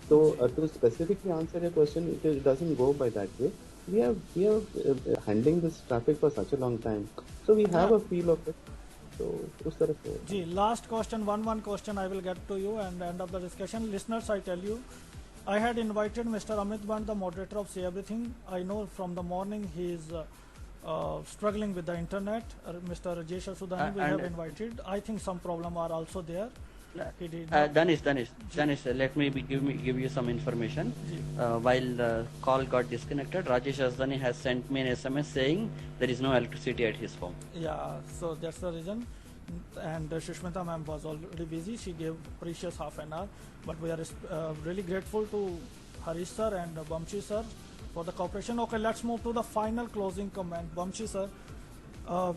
So to specifically answer your question, it doesn't go by that way. We have handling this traffic for such a long time, so we have a feel of it. So us tarah se. Ji, last question, one question I will get to you, and end of the discussion. Listeners, I tell you, I had invited Mr. Amit Bhatt, the moderator of Say Everything. I know from the morning he is struggling with the internet. Mr. Rajesh Asudani we have invited. I think some problem are also there. Danish, let me give you some information. While the call got disconnected, Rajesh Asudani has sent me an SMS saying there is no electricity at his home. Yeah, so that's the reason. And Shushmita ma'am was already busy. She gave precious half an hour, but we are really grateful to Harish sir and Vamshi sir for the cooperation. Okay, let's move to the final closing comment. Vamshi sir,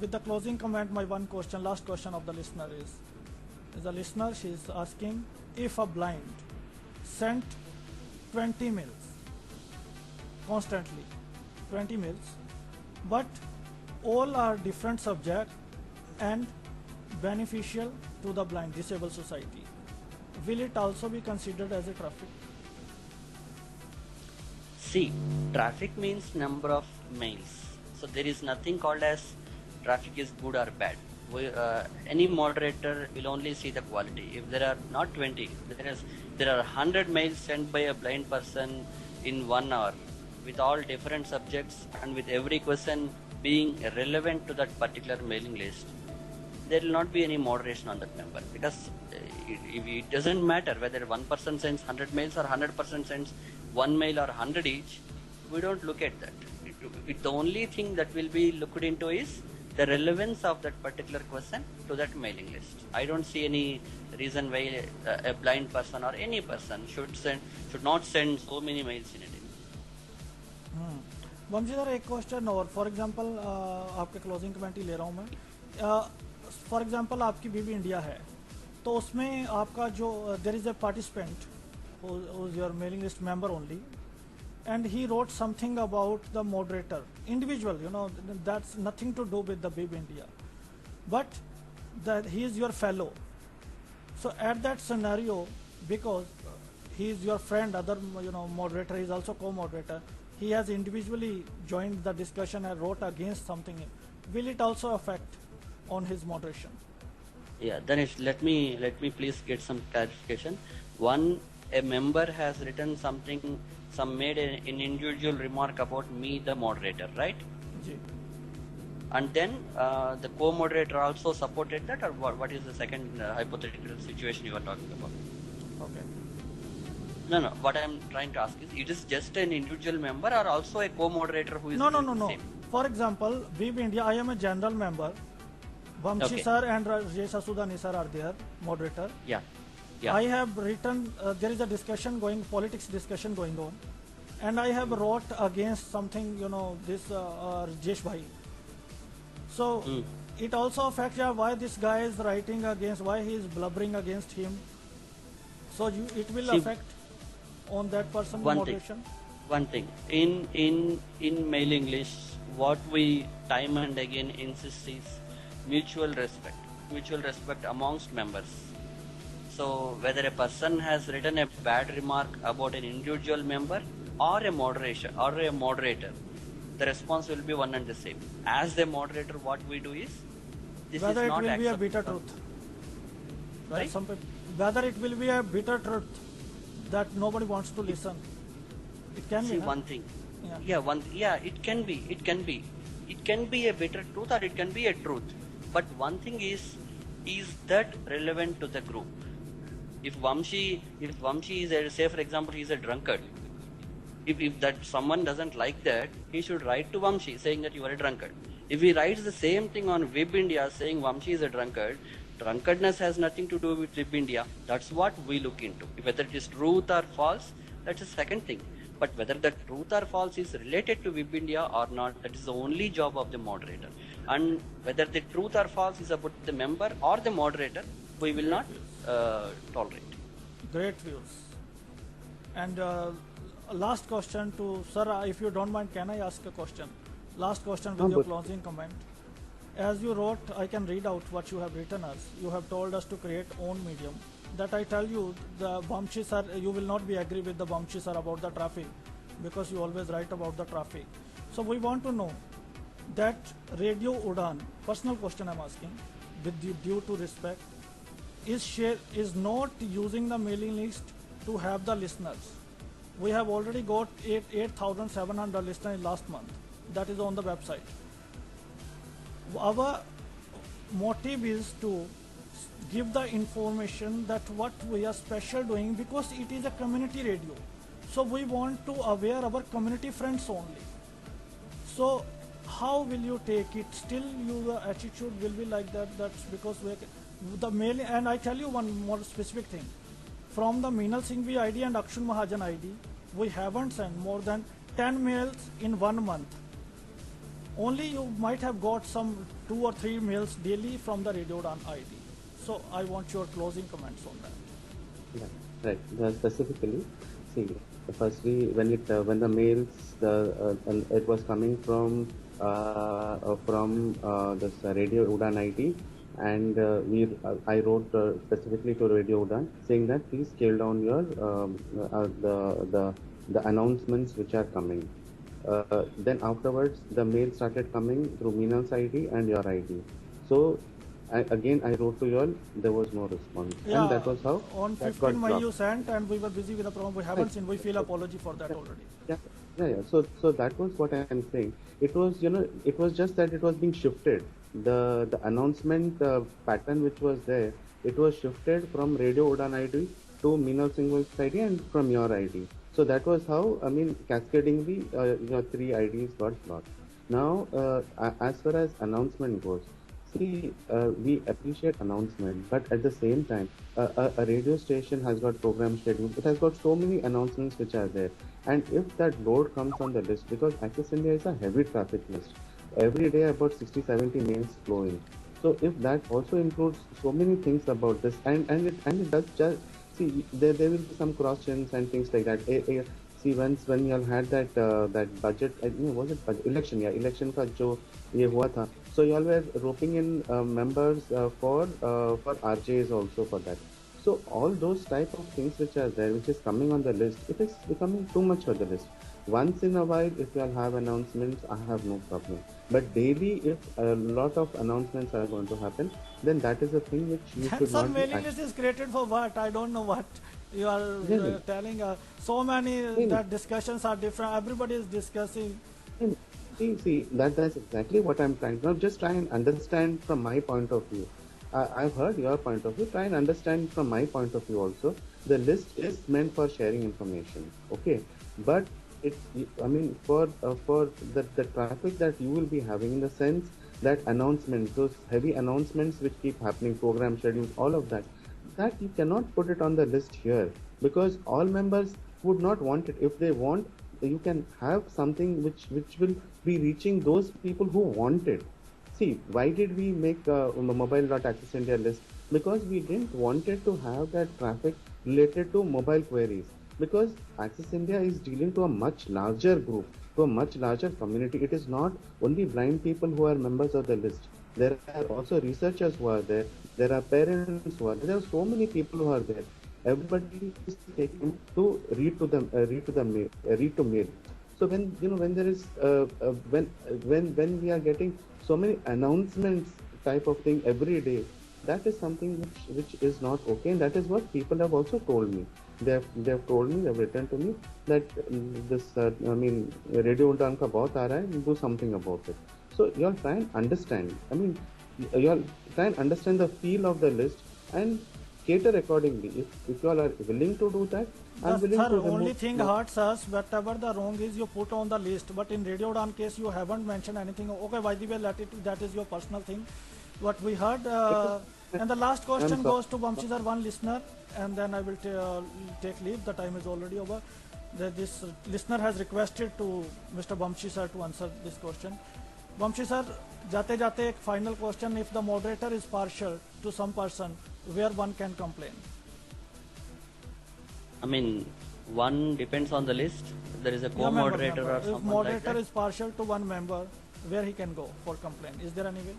with the closing comment, my one question, last question of the listener is the listener, she is asking, if a blind sent 20 mails constantly, 20 mails, but all are different subject and beneficial to the blind disabled society, will it also be considered as a traffic? See, traffic means number of mails. So there is nothing called as traffic is good or bad. Any moderator will only see the quality. If there are not 20, there are 100 mails sent by a blind person in 1 hour with all different subjects and with every question being relevant to that particular mailing list, there will not be any moderation on that member, because it doesn't matter whether one person sends 100 mails or 100% sends 1 mail or 100 each. We don't look at that. The only thing that will be looked into is the relevance of that particular question to that mailing list. I don't see any reason why a blind person or any person should not send so many mails in a day. Vanshi sir एक question और, for example आपके closing comment ही ले रहा हूँ मैं. For example आपकी बीबी India है, तो उसमें आपका जो there is a participant who is your mailing list member only, and he wrote something about the moderator, individual, you know, that's nothing to do with the Bib India, but that he is your fellow. So at that scenario, because he is your friend, other, you know, moderator, he is also co-moderator, he has individually joined the discussion and wrote against something, will it also affect on his moderation? Yeah, Danish, let me please get some clarification. One, a member has written something, made an individual remark about me, the moderator, right? Ji. And then the co-moderator also supported that, or what is the second hypothetical situation you are talking about? Okay. No. What I am trying to ask is, it is just an individual member or also a co-moderator who is No. same? For example, Bib India, I am a general member. Vamshi Okay. sir and Rajesh Asudani sir are there, moderator. Yeah. I have written, there is a discussion going, politics discussion going on, and I have wrote against something, you know, this Rajesh Bhai. So it also affects why this guy is writing against, why he is blubbering against him. So it will affect on that person's moderation. One thing, in mailing lists, what we time and again insist is mutual respect amongst members. So whether a person has written a bad remark about an individual member or a moderator, the response will be one and the same. As the moderator, what we do is, this whether is it not will be a acceptable. bitter truth. Right? Whether it will be a bitter truth that nobody wants to listen. It can See, be. one thing. Yeah. It can be. It can be a bitter truth or it can be a truth. But one thing is that relevant to the group? If Vamshi is say for example, he is a drunkard. If that someone doesn't like that, he should write to Vamshi saying that you are a drunkard. If he writes the same thing on Web India saying Vamshi is a drunkard, drunkardness has nothing to do with Web India. That's what we look into. Whether it is truth or false, that's a second thing. But whether the truth or false is related to Web India or not, that is the only job of the moderator. And whether the truth or false is about the member or the moderator, we will not tolerate. Great views. And last question to Sir, if you don't mind, can I ask a question? Last question with your closing comment. As you wrote, I can read out what you have written us. You have told us to create own medium. That I tell you, the Vamshi sir, you will not be agree with the Vamshi sir about the traffic, because you always write about the traffic. So we want to know that Radio Udan, personal question I'm asking, with due to respect, is not using the mailing list to have the listeners. We have already got 8,700 listeners in last month. That is on the website. Our motive is to give the information that what we are special doing, because it is a community radio. So we want to aware our community friends only. So how will you take it? Still your attitude will be like that. That's because the mail. And I tell you one more specific thing. From the Meenal Singhvi ID and Akshun Mahajan ID, we haven't sent more than 10 mails in 1 month. Only you might have got some 2 or 3 mails daily from the Radio Udan ID. So I want your closing comments on that. Yeah, right. Specifically, see, firstly, when the mails, and it was coming from this Radio Udan IT, and I wrote specifically to Radio Udan saying that please scale down your the announcements which are coming. Then afterwards, the mail started coming through Meenal's ID and your ID. So I wrote to you all, there was no response. Yeah, And that was how on that 15 got May dropped. you sent, and we were busy with the program. We haven't seen. We feel apology for that already. Yeah. So that was what I am saying. It was, it was just that it was being shifted. The announcement pattern which was there, it was shifted from Radio Udan ID to Meenal Singh's ID and from your ID. So that was how, I mean, cascadingly, your 3 IDs got blocked. Now, as far as announcement goes, see, we appreciate announcement, but at the same time, a radio station has got program schedules. It has got so many announcements which are there. And if that load comes on the list, because Access India is a heavy traffic list, every day about 60-70 mails flowing. So if that also includes so many things about this, and it does just, see, there will be some cross checks and things like that. See, once when you all had that budget, was it budget? Election? Yeah, election का जो ये हुआ था. So you all were roping in members for RJs also for that. So all those type of things which are there, which is coming on the list, it is becoming too much for the list. Once in a while, if you all have announcements, I have no problem. But daily, if a lot of announcements are going to happen, then that is a thing which you should Some not be mailing list is created for what? I don't know what you are Really? telling. So many Really? that discussions are different. Everybody is discussing. See, that's exactly what I'm trying to. Now, just try and understand from my point of view. I've heard your point of view. Try and understand from my point of view also. The list is meant for sharing information, okay? But I mean, for the traffic that you will be having, in the sense that announcements, those heavy announcements which keep happening, program schedules, all of that, that you cannot put it on the list here, because all members would not want it. If they want, you can have something which will be reaching those people who want it. See, why did we make a mobile.access India list? Because we didn't wanted to have that traffic related to mobile queries. Because Access India is dealing to a much larger group, to a much larger community. It is not only blind people who are members of the list. There are also researchers who are there. There are parents who are there. There are so many people who are there. Everybody is taken to read to mail. So when there is when we are getting so many announcements type of thing every day, that is something which is not okay, and that is what people have also told me. They have told me, they have written to me that this Radio Udan ka bahut aa raha hai, do something about it. So you all try and understand. I mean, you all try and understand the feel of the list and cater accordingly. If you all are willing to do that, I'm willing Sir, to remove. only thing hurts us, whatever the wrong is, you put on the list. But in Radio Udan case, you haven't mentioned anything. Okay, by the way, that is your personal thing. What we heard. And the last question goes to Vamshi sir, one listener, and then I will take leave. The time is already over. This listener has requested to Mr. Vamshi sir to answer this question. Vamshi sir, jate jate ek final question. If the moderator is partial to some person, where one can complain? I mean, one depends on the list. There is a co-moderator or If something moderator like that. is partial to one member, where he can go for complaint? Is there any way?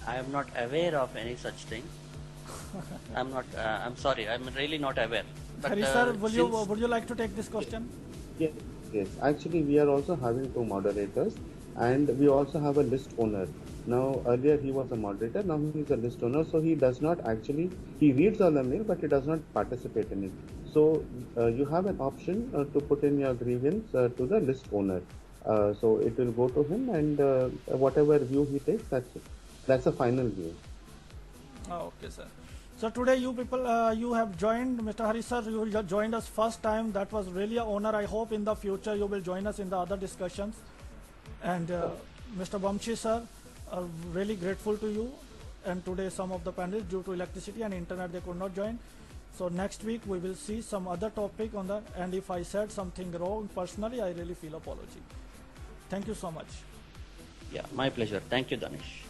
I am not aware of any such thing. I'm not. I'm sorry. I'm really not aware. But, Hari sir, since- would you like to take this question? Yes. Actually, we are also having 2 moderators, and we also have a list owner. Now, earlier he was a moderator. Now he is a list owner. So he does not actually. He reads all the mail, but he does not participate in it. So you have an option to put in your grievance to the list owner. So it will go to him, and whatever view he takes, that's a final view. Okay, sir. So today you people, you have joined, Mr. Hari sir, you joined us first time. That was really an honor. I hope in the future you will join us in the other discussions. And Mr. Vamshi sir, really grateful to you. And today some of the panelists, due to electricity and internet, they could not join. So next week we will see some other topic on that, and if I said something wrong personally, I really feel apology. Thank you so much. Yeah, my pleasure. Thank you, Danish.